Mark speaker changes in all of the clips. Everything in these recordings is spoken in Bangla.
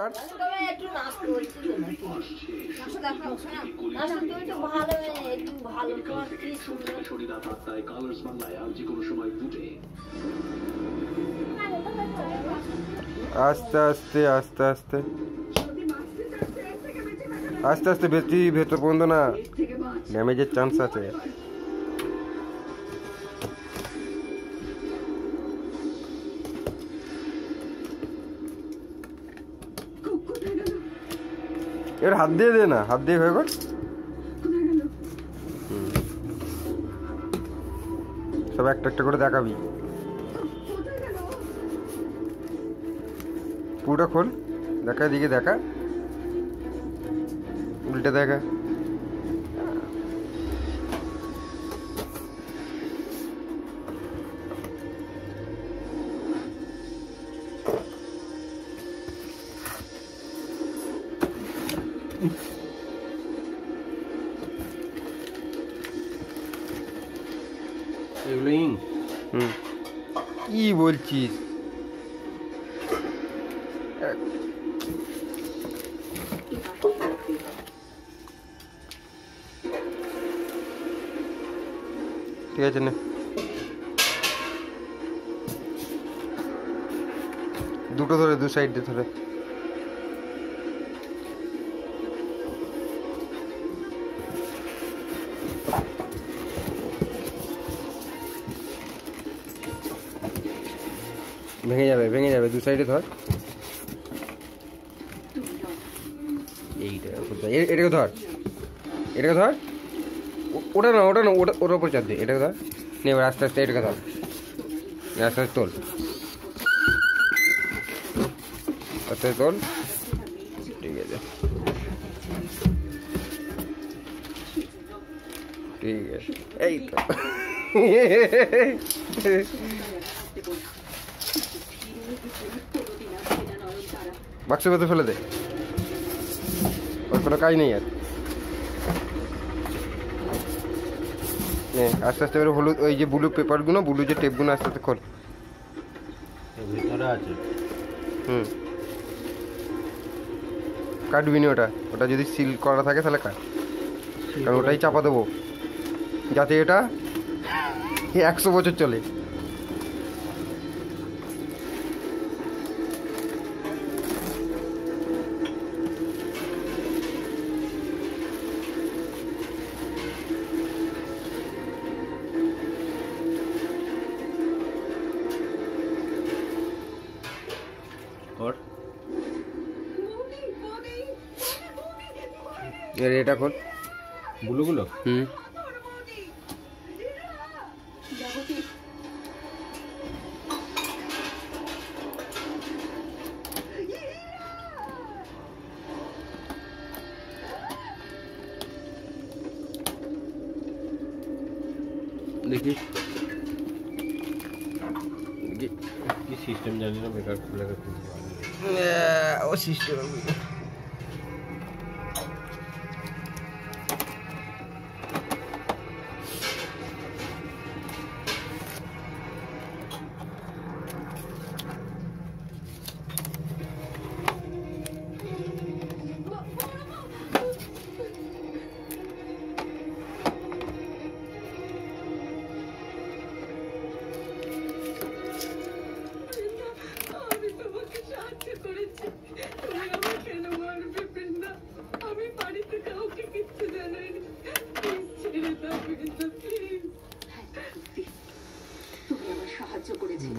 Speaker 1: কাট। আস্তে আস্তে আস্তে আস্তে আস্তে আস্তে বেশি ভেতর পর্যন্ত না, ড্যামেজের চান্স আছে। এর হাত দিয়ে দে না, হাত দিয়ে হয়ে গেল। সব একটা একটা করে দেখাবি, পুরোটা খোল, দেখা দিকে দেখা, উল্টে দেখা। কি বলছিস? ঠিক আছে না, দুটো ধরে, দু সাইড দিয়ে ধরে। ভেঙে যাবে, ভেঙে যাবে, দু সাইডে ধর। এইটা এটাকে ধর, এটাকে ধর, ওটা না, ওটা না, ওটা ওটার উপর চাপ দে, এটাকে ধর। নে এবার আস্তে আস্তে এটাকে ধর, আস্তে আস্তে তোল, আস্তে তোল। ঠিক আছে, ঠিক আছে, এই তো। বাক্সের ভেতরে ফেলে দে, ওর কোনো কাজ নেই আর। আস্তে আস্তে এবার হলুদ, ওই যে ব্লু পেপারগুলো, ব্লু যে টেপগুলো আস্তে আস্তে খোল। কাটবি নি ওটা, ওটা যদি সিল করা থাকে তাহলে কাট, কারণ ওটাই চাপা দেবো যাতে এটা 100 বছর চলে। এটা খোল ব্লুগুলো। দেখি কি সিস্টেম জানি না, বেকার খুলে ও সিস্টেম।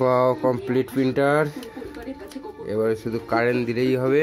Speaker 1: বাহ, কমপ্লিট প্রিন্টার। এবারে শুধু কারেন্ট দিলেই হবে।